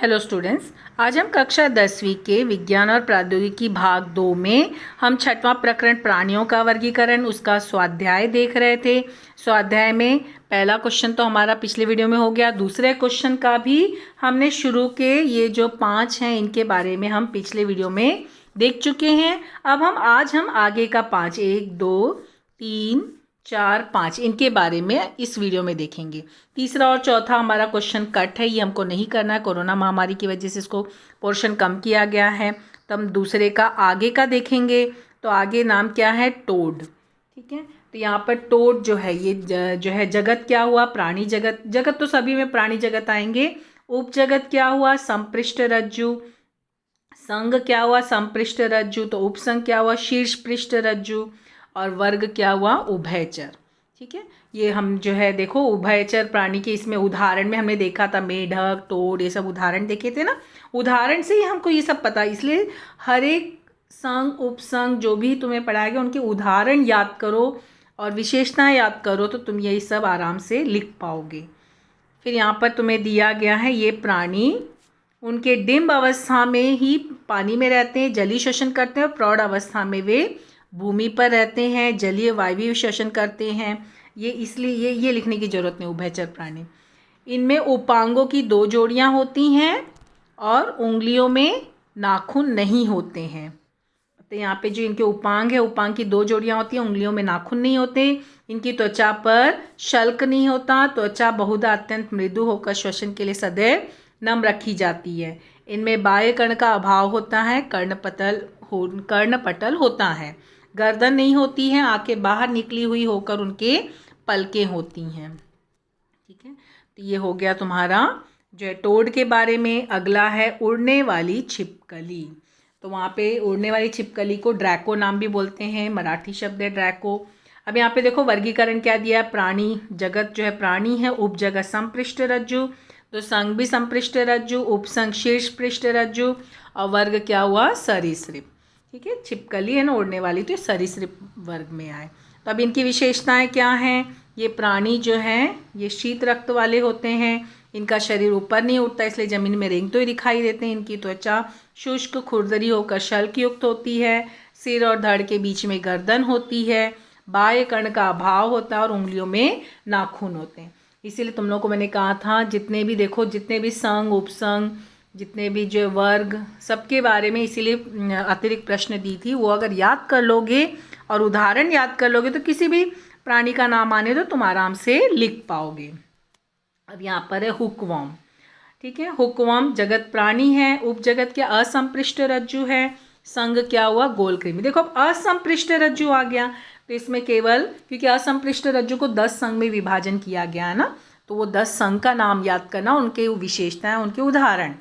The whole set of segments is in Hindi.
हेलो स्टूडेंट्स, आज हम कक्षा 10वीं के विज्ञान और प्रौद्योगिकी भाग 2 में हम छठवां प्रकरण प्राणियों का वर्गीकरण उसका स्वाध्याय देख रहे थे। स्वाध्याय में पहला क्वेश्चन तो हमारा पिछले वीडियो में हो गया। दूसरे क्वेश्चन का भी हमने शुरू के ये जो 5 हैं इनके बारे में हम पिछले वीडियो में देख चुके हैं। अब आज हम आगे का 5 1 2 3 4 5 इनके बारे में इस वीडियो में देखेंगे। तीसरा और चौथा हमारा क्वेश्चन कट है, ये हमको नहीं करना है। कोरोना महामारी की वजह से इसको पोर्शन कम किया गया है। तो हम दूसरे का आगे का देखेंगे। तो आगे नाम क्या है? टोड। ठीक है, तो यहाँ पर टोड जो है ये जो है जगत क्या हुआ? प्राणी जगत। जगत तो सभी में प्राणी जगत आएंगे। उप जगत क्या हुआ? संपृष्ठ रज्जु। संघ क्या हुआ? संपृष्ठ रज्जु। तो उपसंघ क्या हुआ? शीर्ष पृष्ठ रज्जु। और वर्ग क्या हुआ? उभयचर। ठीक है, ये हम जो है देखो उभयचर प्राणी के इसमें उदाहरण में हमने देखा था, मेढक, टोड, ये सब उदाहरण देखे थे ना। उदाहरण से ही हमको ये सब पता, इसलिए हर एक संघ उपसंघ जो भी तुम्हें पढ़ाया गया उनके उदाहरण याद करो और विशेषताएं याद करो तो तुम यही सब आराम से लिख पाओगे। फिर यहाँ पर तुम्हें दिया गया है ये प्राणी उनके डिम्ब अवस्था में ही पानी में रहते हैं, जलीय श्वसन करते हैं, और प्रौढ़ अवस्था में वे भूमि पर रहते हैं, जलीय वायवीय श्वसन करते हैं। ये इसलिए ये लिखने की ज़रूरत नहीं। उभयचर प्राणी, इनमें उपांगों की 2 जोड़ियां होती हैं और उंगलियों में नाखून नहीं होते हैं। तो यहाँ पे जो इनके उपांग है, उपांग की 2 जोड़ियां होती हैं, उंगलियों में नाखून नहीं होते। इनकी त्वचा पर शल्क नहीं होता। त्वचा बहुधा अत्यंत मृदु होकर श्वसन के लिए सदैव नम रखी जाती है। इनमें बाह्य कर्ण का अभाव होता है, कर्णपटल होता है। गर्दन नहीं होती है, आंखें बाहर निकली हुई होकर उनके पलकें होती हैं। ठीक है, तो ये हो गया तुम्हारा जो है टोड के बारे में। अगला है उड़ने वाली छिपकली। तो वहाँ पे उड़ने वाली छिपकली को ड्रैको नाम भी बोलते हैं, मराठी शब्द है ड्रैको। अब यहाँ पे देखो वर्गीकरण क्या दिया है। प्राणी जगत जो है प्राणी है, उप जगत संपृष्ठ रज्जु, तो संघ भी संपृष्ठ रज्जु, उपसंघ शीर्ष पृष्ठ रज्जु, और वर्ग क्या हुआ? सरीसृप। ठीक है, छिपकली है ना उड़ने वाली, तो ये सरीसृप वर्ग में आए। तो अब इनकी विशेषताएं क्या हैं? ये प्राणी जो हैं ये शीत रक्त वाले होते हैं। इनका शरीर ऊपर नहीं उठता, इसलिए ज़मीन में रेंगते हुए दिखाई देते हैं। इनकी त्वचा शुष्क खुरदरी होकर शल्क युक्त होती है। सिर और धड़ के बीच में गर्दन होती है। बाह्य कर्ण का अभाव होता है और उंगलियों में नाखून होते हैं। इसीलिए तुम लोगों को मैंने कहा था जितने भी देखो, जितने भी संघ उपसंघ, जितने भी जो वर्ग, सबके बारे में इसीलिए अतिरिक्त प्रश्न दी थी। वो अगर याद कर लोगे और उदाहरण याद कर लोगे तो किसी भी प्राणी का नाम आने तो तुम आराम से लिख पाओगे। अब यहाँ पर है हुकवर्म। ठीक है, हुकवर्म जगत प्राणी है। उप जगत क्या? असंपृष्ठ रज्जु है। संघ क्या हुआ? गोलकृमि। देखो अब असंपृष्ठ रज्जु आ गया, तो इसमें केवल क्योंकि असंपृष्ठ रज्जु को 10 संघ में विभाजन किया गया है ना, तो वो 10 संघ का नाम याद करना, उनके विशेषताएं, उनके उदाहरण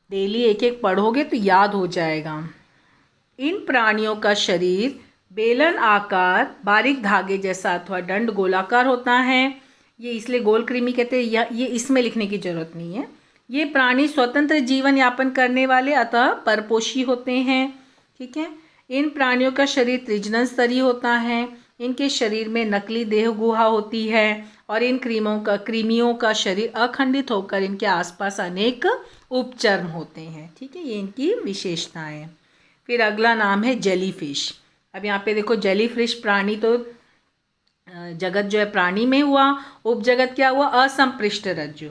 डेली एक एक पढ़ोगे तो याद हो जाएगा। इन प्राणियों का शरीर बेलन आकार, बारीक धागे जैसा अथवा दंड गोलाकार होता है। ये इसलिए गोलकृमि कहते हैं। ये इसमें लिखने की जरूरत नहीं है। ये प्राणी स्वतंत्र जीवन यापन करने वाले अतः परपोषी होते हैं। ठीक है, इन प्राणियों का शरीर त्रिजनन स्तरीय होता है। इनके शरीर में नकली देह गुहा होती है और इन कृमियों का शरीर अखंडित होकर इनके आसपास अनेक उपचर्म होते हैं। ठीक है, ये इनकी विशेषताएं हैं। फिर अगला नाम है जेलीफिश। अब यहाँ पे देखो जेलीफिश प्राणी तो जगत जो है प्राणी में हुआ। उप जगत क्या हुआ? असंपृष्ठ रज्जु।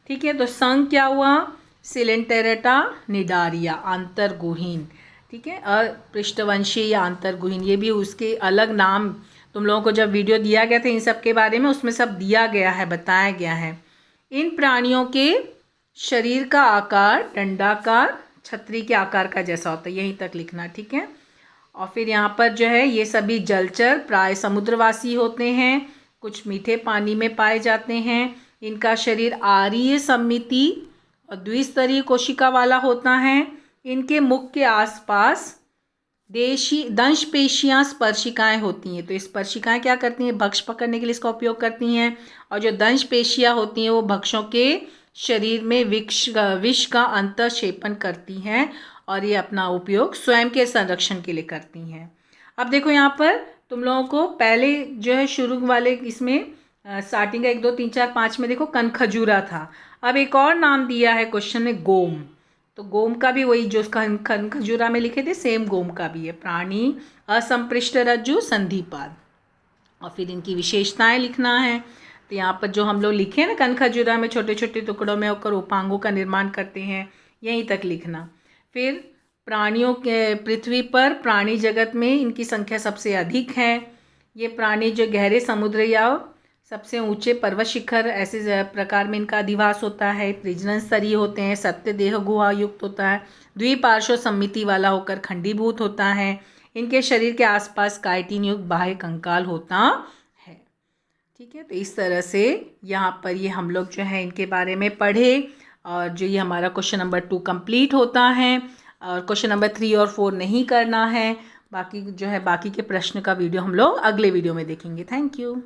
ठीक है, तो संघ क्या हुआ? Coelenterata Cnidaria, आंतरगुहीन। ठीक है, अपृष्ठवंशी या आंतरगुहीन, ये भी उसके अलग नाम तुम लोगों को जब वीडियो दिया गया था इन सब के बारे में, उसमें सब दिया गया है, बताया गया है। इन प्राणियों के शरीर का आकार डंडाकार, छतरी के आकार का जैसा होता है। यहीं तक लिखना। ठीक है, और फिर यहाँ पर जो है ये सभी जलचर प्राय समुद्रवासी होते हैं, कुछ मीठे पानी में पाए जाते हैं। इनका शरीर आर्य सममिति और द्विस्तरीय कोशिका वाला होता है। इनके मुख के आसपास दंश पेशियाँ स्पर्शिकाएँ होती हैं। तो स्पर्शिकाएँ क्या करती हैं? भक्ष पकड़ने के लिए इसका उपयोग करती हैं। और जो दंश पेशियाँ होती हैं वो भक्षों के शरीर में विष का अंतःक्षेपण करती हैं और ये अपना उपयोग स्वयं के संरक्षण के लिए करती हैं। अब देखो यहाँ पर तुम लोगों को पहले जो है शुरू वाले इसमें स्टार्टिंग का 1 2 3 4 5 में देखो कनखजूरा था। अब एक और नाम दिया है क्वेश्चन में, गोम। तो गोम का भी वही जो खंजूरा में लिखे थे सेम गोम का भी है, प्राणी असंपृष्ट रज्जु संधिपाद। और फिर इनकी विशेषताएं लिखना है। तो यहाँ पर जो हम लोग लिखे हैं ना, कनखजूरा में छोटे छोटे टुकड़ों में होकर उपांगों का निर्माण करते हैं, यहीं तक लिखना। फिर प्राणियों के, पृथ्वी पर प्राणी जगत में इनकी संख्या सबसे अधिक है। ये प्राणी जो गहरे समुद्र या सबसे ऊंचे पर्वत शिखर ऐसे प्रकार में इनका अधिवास होता है। प्रजनन स्तरीय होते हैं, सत्य देह गुहा युक्त होता है, द्विपार्श्व सम्मिति वाला होकर खंडीभूत होता है। इनके शरीर के आसपास काइटिन युक्त बाह्य कंकाल होता है। ठीक है, तो इस तरह से यहाँ पर ये हम लोग जो है इनके बारे में पढ़े। और जो ये हमारा क्वेश्चन नंबर 2 कंप्लीट होता है। और क्वेश्चन नंबर 3 और 4 नहीं करना है। बाकी जो है बाकी के प्रश्न का वीडियो हम लोग अगले वीडियो में देखेंगे। Thank you.